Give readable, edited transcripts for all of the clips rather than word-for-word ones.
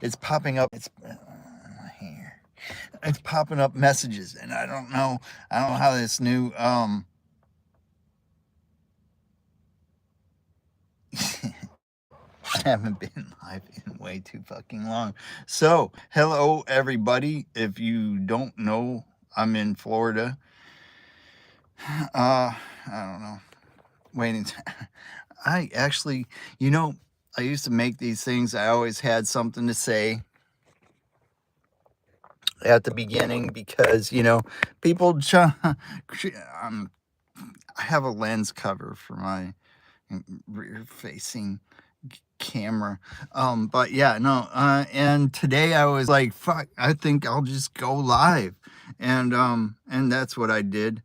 it's popping up. Here. It's popping up messages, and I don't know. I don't know how this new I haven't been live in way too fucking long. So, hello everybody. If you don't know, I'm in Florida. I don't know. Waiting. I actually, you know, I used to make these things. I always had something to say at the beginning because, people I have a lens cover for my rear facing camera. But yeah, no, and today I was like, fuck, I think I'll just go live. And that's what I did.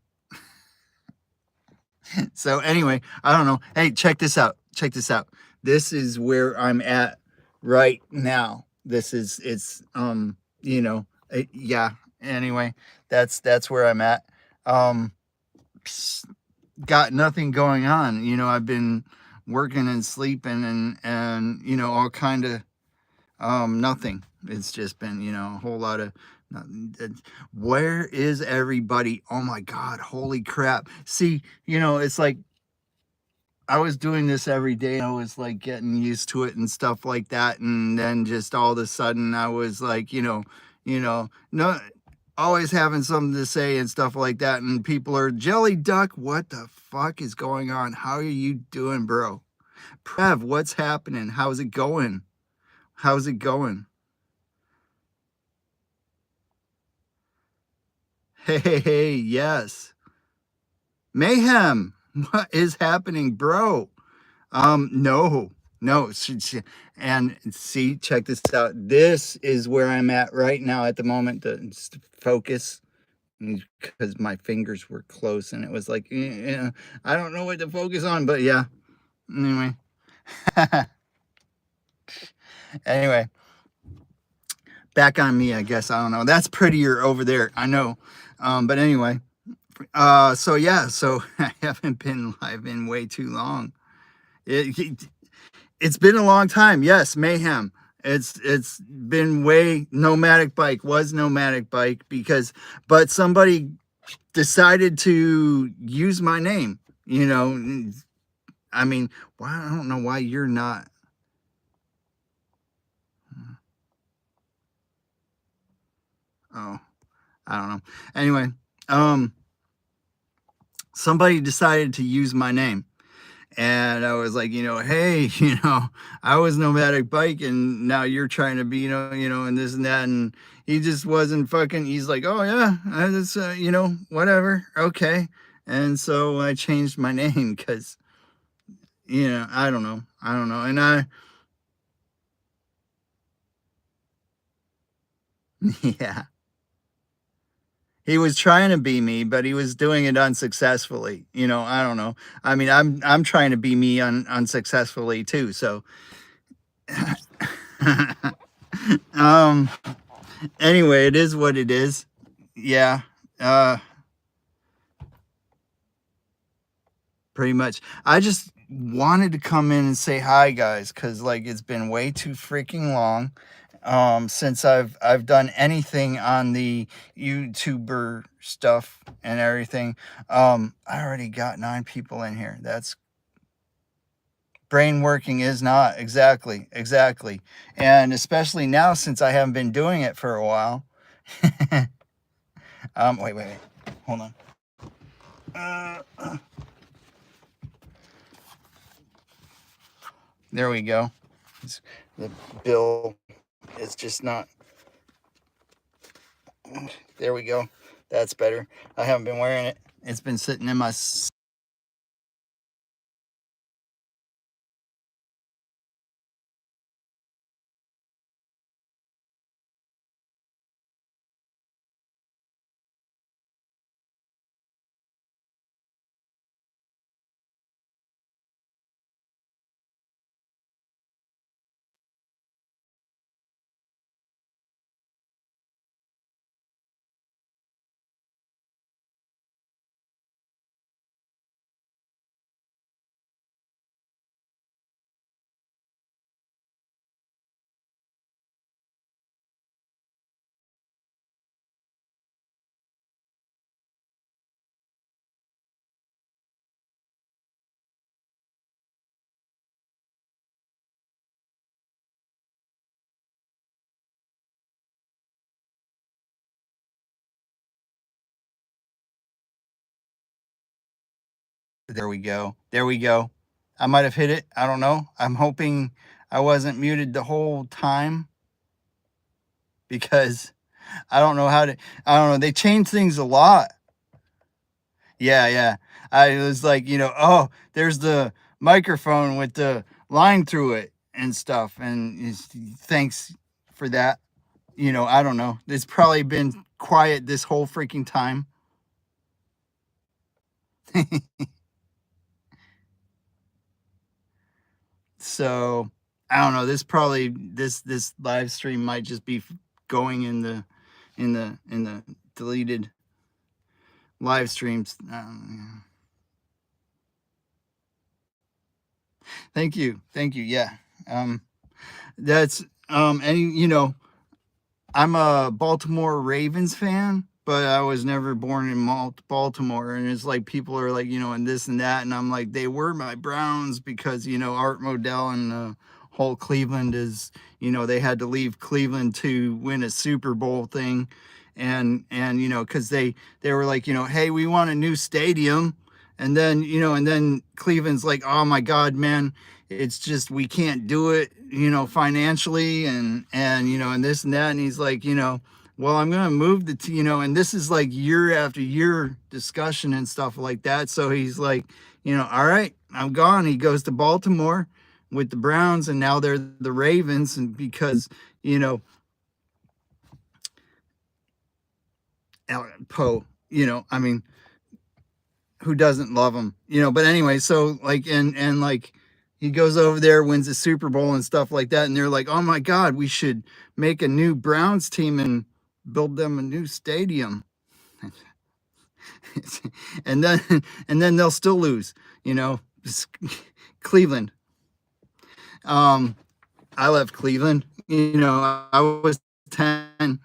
So anyway, I don't know. Hey, check this out. Check this out. This is where I'm at right now. Yeah. Anyway, that's where I'm at. Um, got nothing going on. I've been working and sleeping and all kind of nothing. It's just been, a whole lot of nothing. Where is everybody? Oh my God, holy crap. See, it's like I was doing this every day. I was like getting used to it and stuff like that. And then just all of a sudden I was like, no, always having something to say and stuff like that. And people are, Jelly Duck, what the fuck is going on? How are you doing, bro? Prev, what's happening? How's it going? How's it going? Hey, yes. Mayhem, what is happening, bro? No, no. And see, check this out. This is where I'm at right now at the moment. Just focus because my fingers were close and it was like, I don't know what to focus on, but yeah. Anyway, anyway, back on me, I guess. I don't know. That's prettier over there. I know. But anyway, so yeah, so I haven't been live in way too long. It's been a long time. Yes, mayhem. It's been way nomadic bike was nomadic bike but somebody decided to use my name. I mean, why I don't know why you're not. Oh, I don't know. Anyway, um, somebody decided to use my name. And I was like, hey, I was nomadic bike and now you're trying to be, and this and that. And he just wasn't fucking, he's like, oh yeah, that's, whatever. Okay. And so I changed my name because, I don't know. I don't know. And yeah, he was trying to be me, but he was doing it unsuccessfully. I don't know. I mean, I'm trying to be me unsuccessfully too. So, um, anyway, it is what it is. Yeah. Uh Pretty much. I just wanted to come in and say hi guys cuz like it's been way too freaking long since I've done anything on the YouTuber stuff and everything. I already got 9 people in here. That's brain working is not exactly. And especially now since I haven't been doing it for a while. Wait. Hold on. There we go. The bill is just not. There we go. That's better. I haven't been wearing it. It's been sitting in my There we go. There we go. I might have hit it. I don't know. I'm hoping I wasn't muted the whole time because I don't know how to. I don't know. They changed things a lot. Yeah, yeah. I was like, oh, there's the microphone with the line through it and stuff. And thanks for that. I don't know. It's probably been quiet this whole freaking time. So I don't know. This live stream might just be going in the deleted live streams. Thank you, thank you. Yeah, um, that's and I'm a Baltimore Ravens fan, but I was never born in Baltimore. And it's like people are like, and this and that. And I'm like, they were my Browns because, Art Modell and whole Cleveland is, they had to leave Cleveland to win a Super Bowl thing. And because they were like, hey, we want a new stadium. And then Cleveland's like, oh my God, man, it's just we can't do it, financially and this and that. And he's like, well, I'm gonna move and this is like year after year discussion and stuff like that. So he's like, all right, I'm gone. He goes to Baltimore with the Browns, and now they're the Ravens, and because Poe, I mean, who doesn't love him, but anyway, so like and like he goes over there, wins the Super Bowl and stuff like that, and they're like, oh my God, we should make a new Browns team and build them a new stadium. and then and then they'll still lose, Cleveland. I left Cleveland, I was 10.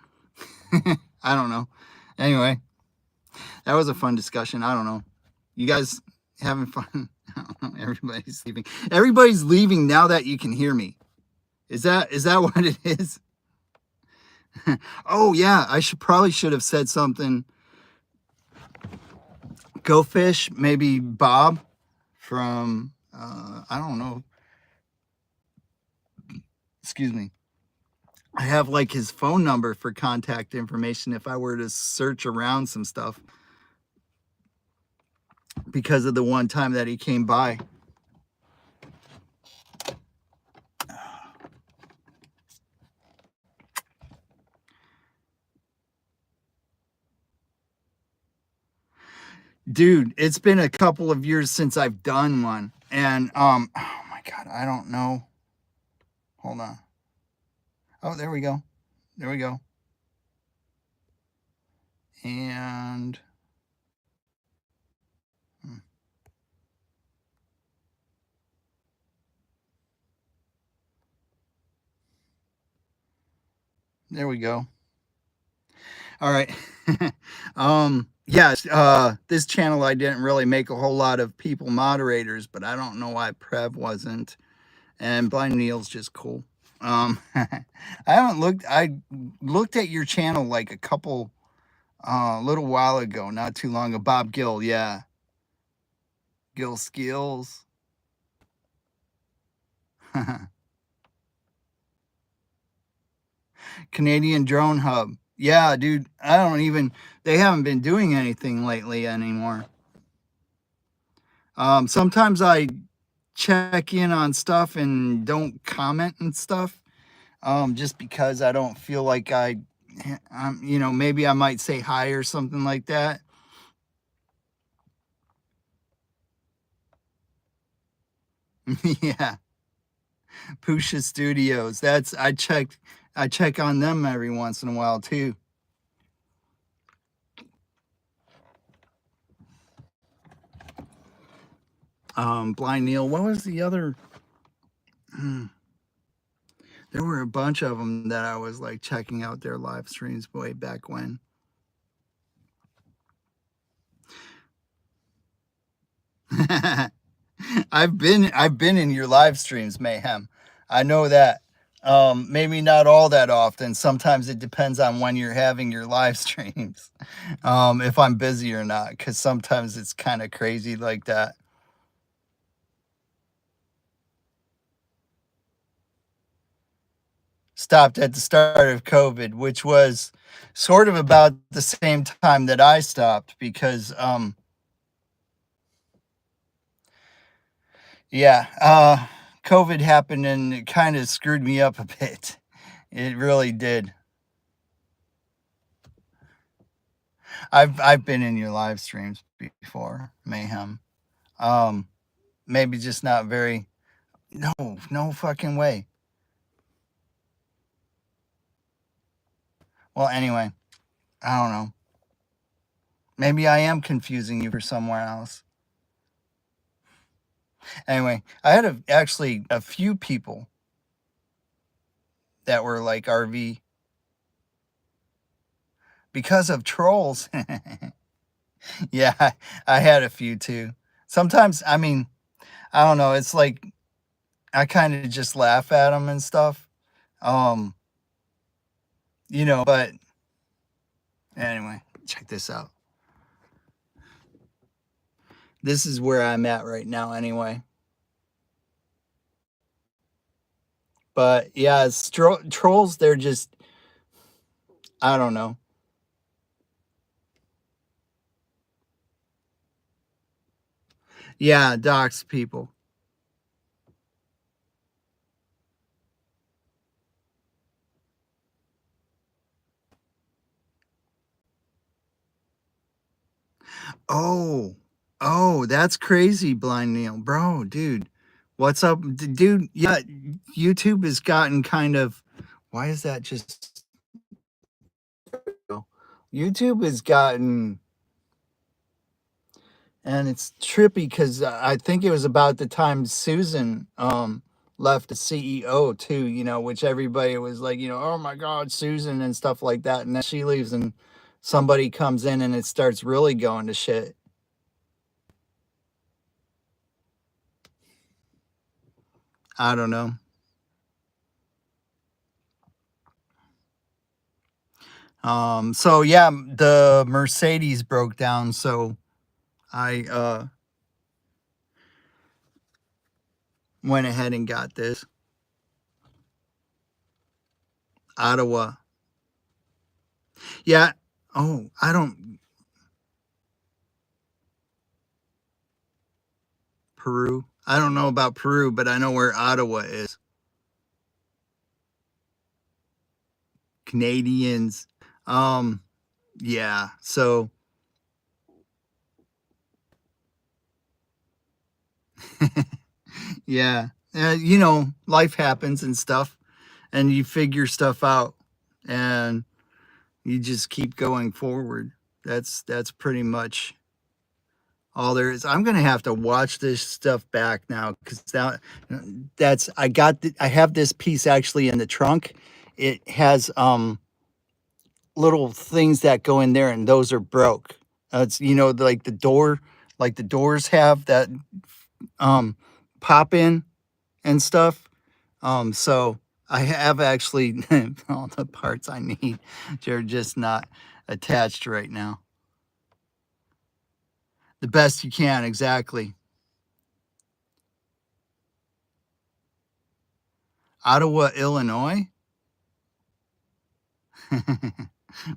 I don't know. Anyway, that was a fun discussion. I don't know. You guys having fun? I don't know. Everybody's leaving. Everybody's leaving now that you can hear me. Is that what it is? Oh yeah, I should have said something. Go Fish, maybe Bob from I don't know. Excuse me. I have like his phone number for contact information if I were to search around some stuff because of the one time that he came by. Dude, it's been a couple of years since I've done one. And oh my God, I don't know. Hold on. Oh, there we go. There we go. And there we go. All right. Yes, this channel I didn't really make a whole lot of people moderators, but I don't know why Prev wasn't. And Blind Neil's just cool. I looked at your channel like a couple little while ago, not too long ago. Bob Gill, yeah. Gill Skills. Canadian Drone Hub. Yeah, dude, they haven't been doing anything lately anymore. Sometimes I check in on stuff and don't comment and stuff, just because I don't feel like maybe I might say hi or something like that. Yeah. Pusha Studios. I check on them every once in a while too. Blind Neil. What was the other? There were a bunch of them that I was like checking out their live streams way back when. I've been in your live streams, Mayhem. I know that. Maybe not all that often. Sometimes it depends on when you're having your live streams. If I'm busy or not, because sometimes it's kind of crazy like that. stopped at the start of COVID, which was sort of about the same time that I stopped because yeah, COVID happened and it kind of screwed me up a bit. It really did. I've been in your live streams before, Mayhem. Um, maybe just not very. No, no fucking way. Well, anyway, I don't know. Maybe I am confusing you for somewhere else. Anyway, I had actually a few people that were like RV because of trolls. Yeah, I had a few too. Sometimes, I mean, I don't know. It's like I kind of just laugh at them and stuff. Um, but anyway, check this out. This is where I'm at right now, anyway. But yeah, trolls, they're just, I don't know. Yeah, dox people. Oh, oh, that's crazy, Blind Neil. Bro, dude, what's up? Dude, yeah, YouTube has gotten kind of, why is that just, YouTube has gotten, and it's trippy because I think it was about the time Susan left as CEO too, which everybody was like, oh my God, Susan and stuff like that. And then she leaves and somebody comes in and it starts really going to shit. I don't know. So yeah, the Mercedes broke down, so I went ahead and got this. Ottawa. Yeah. Oh, I don't Peru. I don't know about Peru, but I know where Ottawa is. Canadians. Um, yeah. So yeah. Life happens and stuff, and you figure stuff out, and you just keep going forward. That's pretty much all there is. I'm gonna have to watch this stuff back now because now I have this piece actually in the trunk. It has little things that go in there, and those are broke. It's like the doors have that um pop in and stuff. So I have actually all the parts I need. They're just not attached right now. The best you can, exactly. Ottawa, Illinois.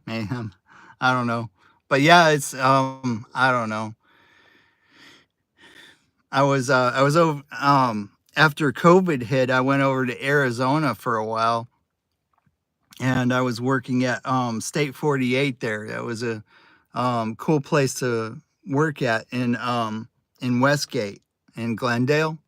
Mayhem. I don't know. But yeah, it's I don't know. I was over after COVID hit, I went over to Arizona for a while and I was working at State 48 there. That was a cool place to work at in Westgate in Glendale.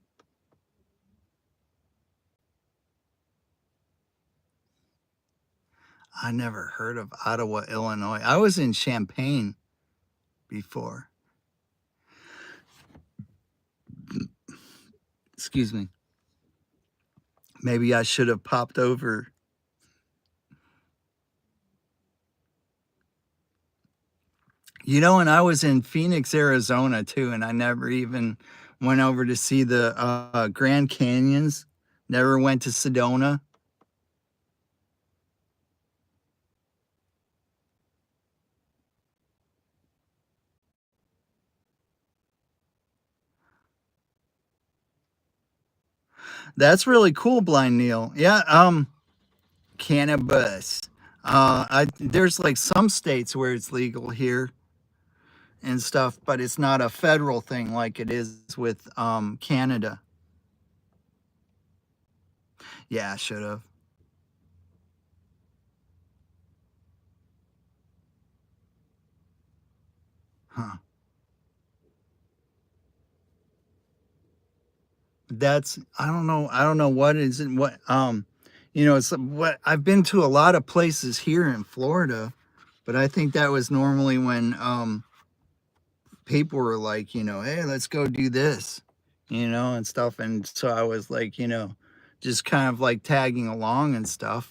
I never heard of Ottawa, Illinois. I was in Champaign before. Excuse me. Maybe I should have popped over. And I was in Phoenix, Arizona too, and I never even went over to see the Grand Canyons. Never went to Sedona. That's really cool, Blind Neil. Yeah, Cannabis. There's like some states where it's legal here and stuff, but it's not a federal thing like it is with Canada. Yeah, I should have. Huh. That's I don't know what is it what it's what I've been to a lot of places here in Florida, but I think that was normally when people were like, hey, let's go do this, and stuff. And so I was like, just kind of like tagging along and stuff.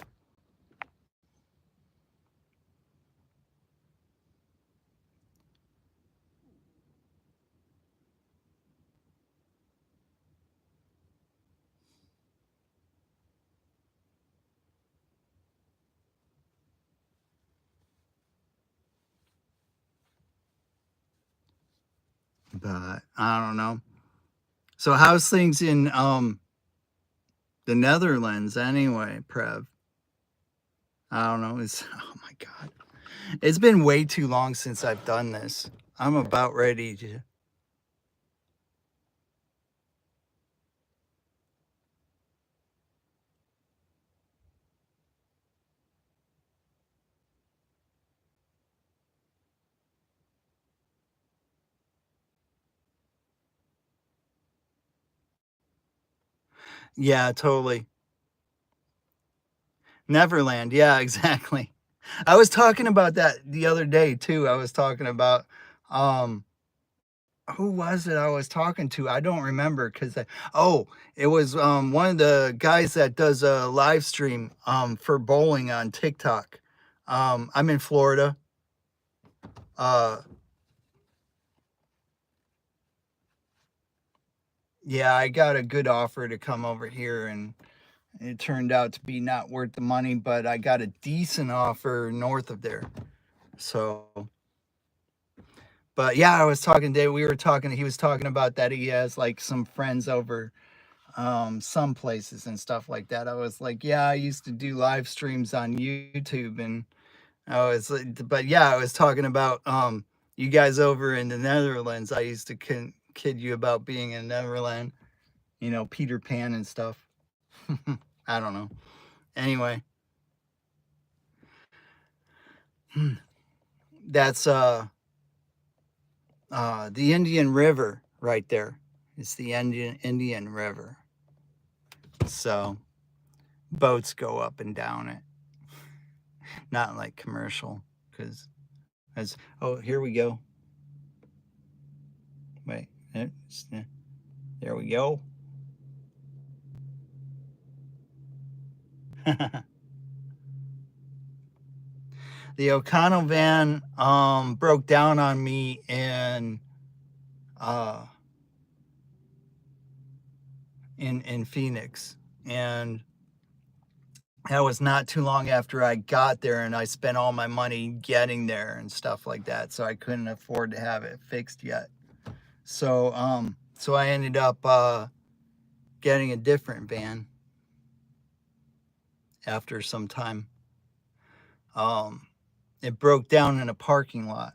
But I don't know. So how's things in the Netherlands anyway, Prev? I don't know. It's oh my god. It's been way too long since I've done this. I'm about ready to. Yeah, totally. Neverland. Yeah, exactly. I was talking about that the other day too. I was talking about um who was it I was talking to? I don't remember because oh, it was one of the guys that does a live stream for bowling on TikTok. I'm in Florida. Uh yeah, I got a good offer to come over here and it turned out to be not worth the money, but I got a decent offer north of there. So but yeah, I was talking to we were talking he was talking about that he has like some friends over some places and stuff like that. I was like, yeah, I used to do live streams on YouTube and I was but yeah, I was talking about you guys over in the Netherlands. I used to kid you about being in Neverland, Peter Pan and stuff. I don't know. Anyway, that's the Indian River right there. It's the Indian River. So boats go up and down it, not like commercial, because as oh here we go. Wait, there we go. The O'Connell van broke down on me uh in Phoenix, and that was not too long after I got there, and I spent all my money getting there and stuff like that, so I couldn't afford to have it fixed yet. So I ended up getting a different van after some time. Um, it broke down in a parking lot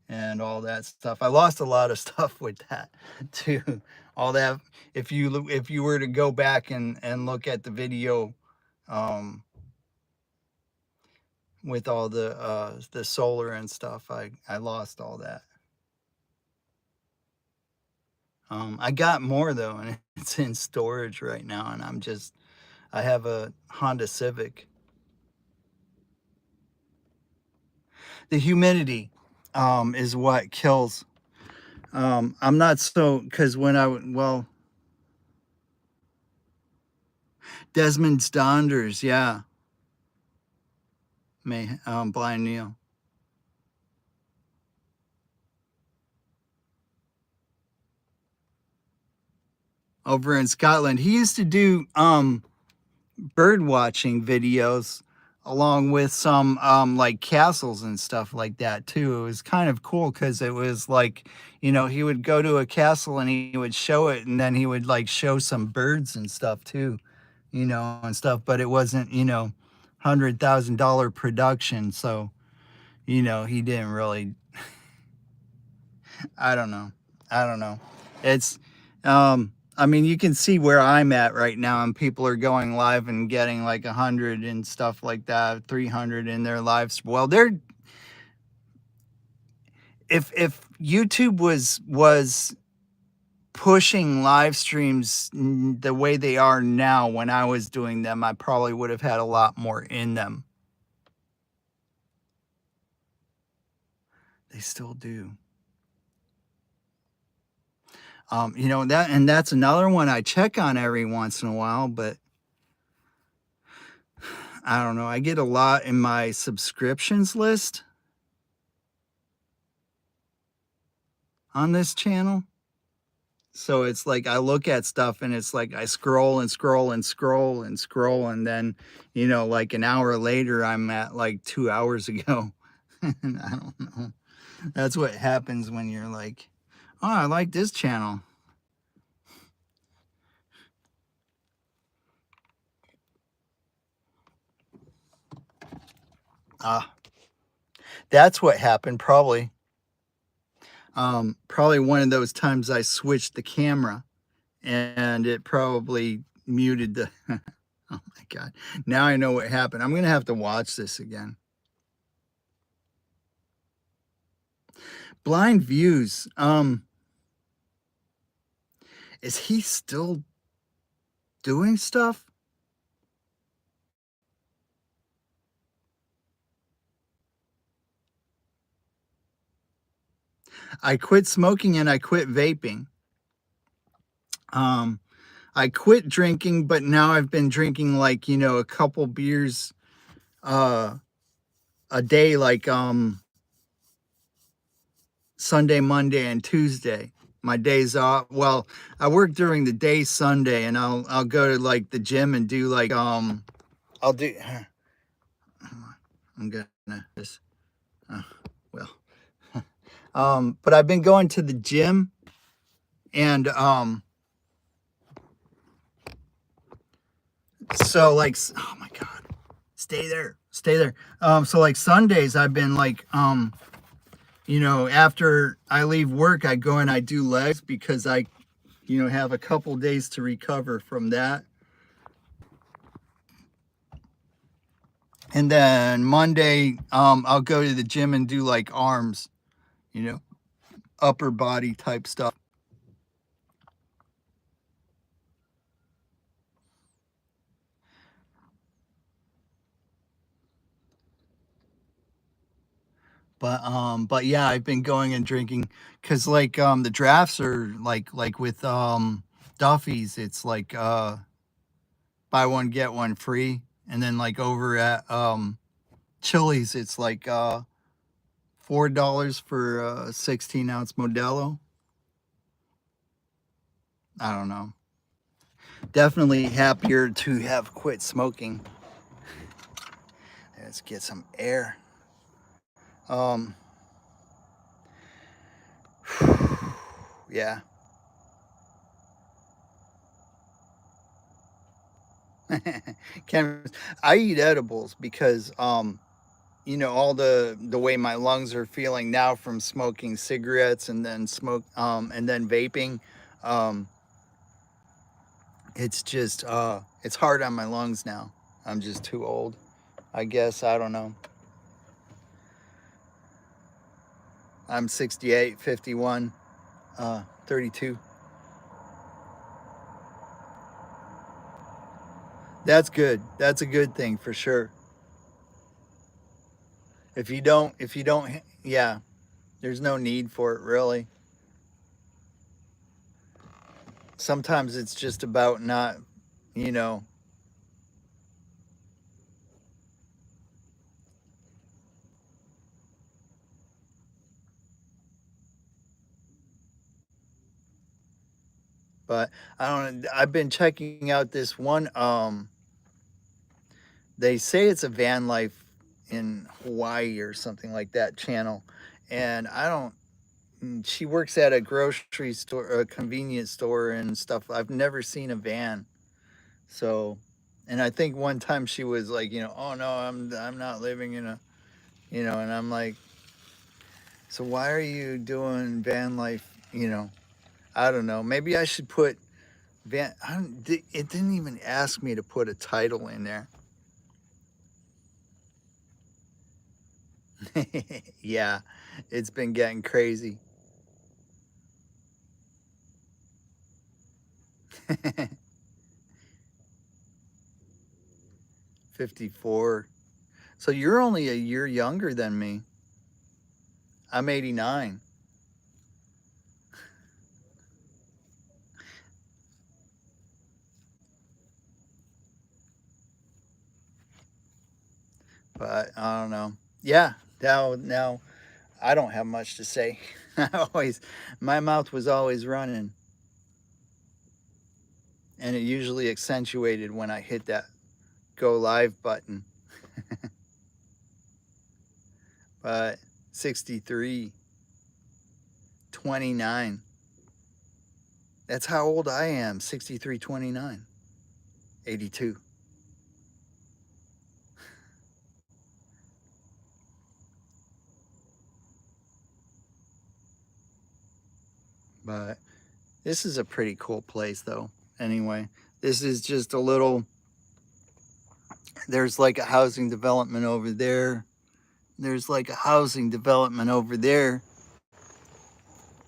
and all that stuff. I lost a lot of stuff with that too. All that if you were to go back and look at the video um with all the solar and stuff, I lost all that. I got more though, and it's in storage right now, and I have a Honda Civic. The humidity is what kills. I'm not so because when well, Desmond's Donders, yeah, may Blind Neil over in Scotland. He used to do bird watching videos along with some like castles and stuff like that too. It was kind of cool because it was like, he would go to a castle and he would show it and then he would like show some birds and stuff too, and stuff, but it wasn't, $100,000 production. So, you know, he didn't really, I don't know. I don't know. It's, I mean, you can see where I'm at right now, and people are going live and getting like 100 and stuff like that, 300 in their lives. Well, they're, if YouTube was pushing live streams the way they are now, when I was doing them, I probably would have had a lot more in them. They still do. You know, that, and that's another one I check on every once in a while, but I don't know. I get a lot in my subscriptions list on this channel. So it's like I look at stuff and it's like I scroll and scroll and scroll and scroll, and then, you know, like an hour later I'm at like 2 hours ago. And I don't know. That's what happens when you're like, oh, I like this channel. Ah, that's what happened probably. Probably one of those times I switched the camera and it probably muted the oh my god. Now I know what happened. I'm gonna have to watch this again. Blind views. Is he still doing stuff? I quit smoking and I quit vaping. I quit drinking, but now I've been drinking like, you know, a couple beers uh a day, like Sunday, Monday, and Tuesday. My days off. Well, I work during the day Sunday, and I'll go to like the gym and do like I'll do. I'm gonna this. Uh, well, but I've been going to the gym, and so like, oh my god, stay there, stay there. So like Sundays, I've been like you know, after I leave work, I go and I do legs because I, you know, have a couple days to recover from that. And then Monday, I'll go to the gym and do like arms, you know, upper body type stuff. But yeah, I've been going and drinking because like the drafts are like with Duffy's, it's like buy one get one free, and then like over at Chili's, it's like $4 for a 16-ounce Modelo. I don't know. Definitely happier to have quit smoking. Let's get some air. Um, yeah. Can I eat edibles because you know, all the way my lungs are feeling now from smoking cigarettes and then and then vaping. Um, it's just it's hard on my lungs now. I'm just too old, I guess. I don't know. I'm 68, 51, 32. That's good. That's a good thing for sure. If you don't, yeah, there's no need for it really. Sometimes it's just about not, you know, but I don't, I've been checking out this one, they say it's a van life in Hawaii or something like that channel. And I don't, she works at a grocery store, a convenience store and stuff. I've never seen a van. So And I think one time she was like, oh no, I'm not living in a, and I'm like, so why are you doing van life? I don't know. Maybe I should put van. It didn't even ask me to put a title in there. Yeah, it's been getting crazy. 54. So you're only a year younger than me. I'm 89. But I don't know. Yeah, now I don't have much to say. I always My mouth was always running, and it usually accentuated when I hit that go live button. But 63, 29. That's how old I am. 63, 29, 82. But this is a pretty cool place though. Anyway, this is just a little, there's like a housing development over there. There's like a housing development over there.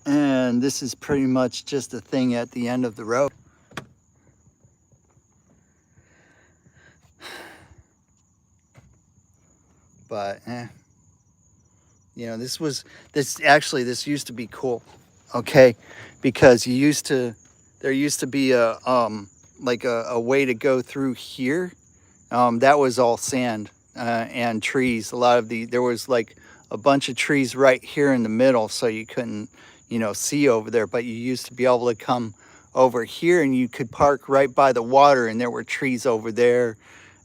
And this is pretty much just a thing at the end of the road. But this used to be cool. Okay, because there used to be a like a way to go through here. That was all sand and trees. There was like a bunch of trees right here in the middle, so you couldn't, see over there. But you used to be able to come over here, and you could park right by the water, and there were trees over there.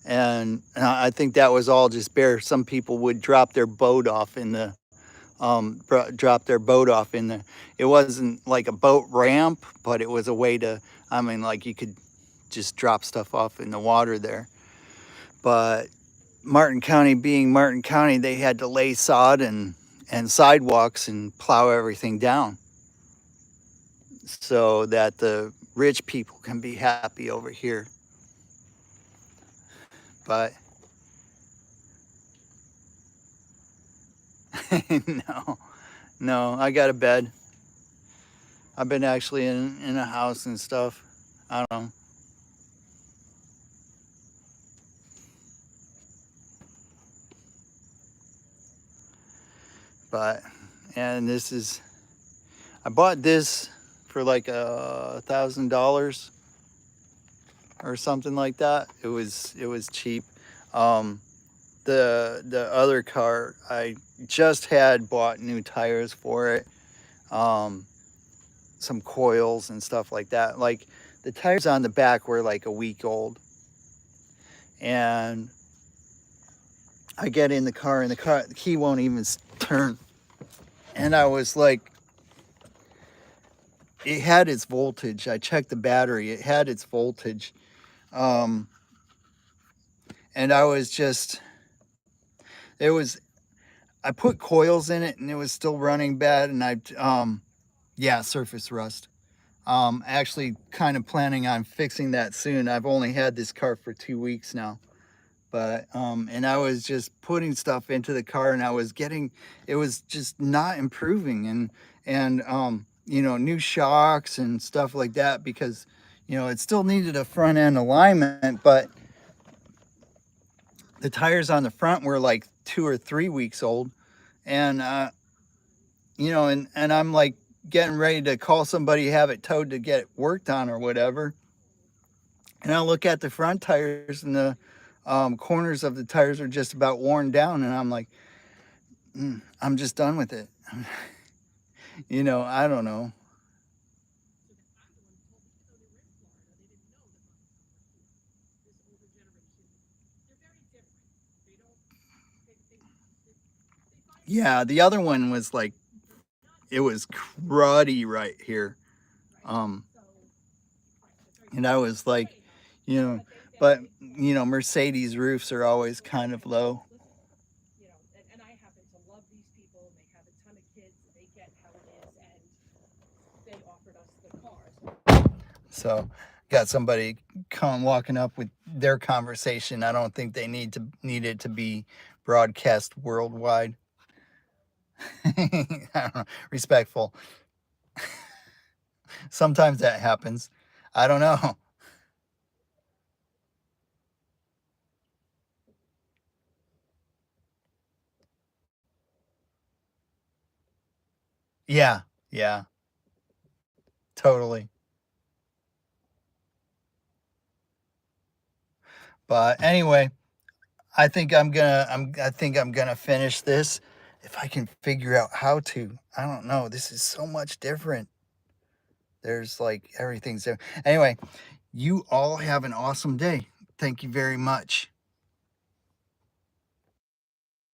And I think that was all just bare. Some people would drop their boat off in the. It wasn't like a boat ramp, but it was a way to. I mean, like you could just drop stuff off in the water there. But Martin County being Martin County, they had to lay sod and sidewalks and plow everything down so that the rich people can be happy over here. But no, no, I got a bed. I've been actually in a house and stuff. I don't know. But, and I bought this for like $1,000 or something like that. It was cheap. Um, the other car, I just had bought new tires for it, um, some coils and stuff like that. Like the tires on the back were like a week old, and I get in the car, and the key won't even turn. And I was like, it had its voltage. I checked the battery. It had its voltage. Um, and I was just, it was, I put coils in it and it was still running bad. And yeah, surface rust. Actually kind of planning on fixing that soon. I've only had this car for 2 weeks now. But, and I was just putting stuff into the car, and it was just not improving. And new shocks and stuff like that, because, it still needed a front end alignment, but the tires on the front were like 2 or 3 weeks old. And, and I'm like getting ready to call somebody, have it towed to get it worked on or whatever. And I look at the front tires, and the corners of the tires are just about worn down. And I'm like, I'm just done with it. I don't know. Yeah, the other one was like, it was cruddy right here. Um, and I was like, you know, But Mercedes roofs are always kind of low. So got somebody come walking up with their conversation. I don't think they need it to be broadcast worldwide. I don't know, respectful. Sometimes that happens. I don't know. Yeah, yeah, totally. But anyway, I think I'm gonna finish this if I can figure out how to. I don't know. This is so much different. There's like everything's there. Anyway, you all have an awesome day. Thank you very much.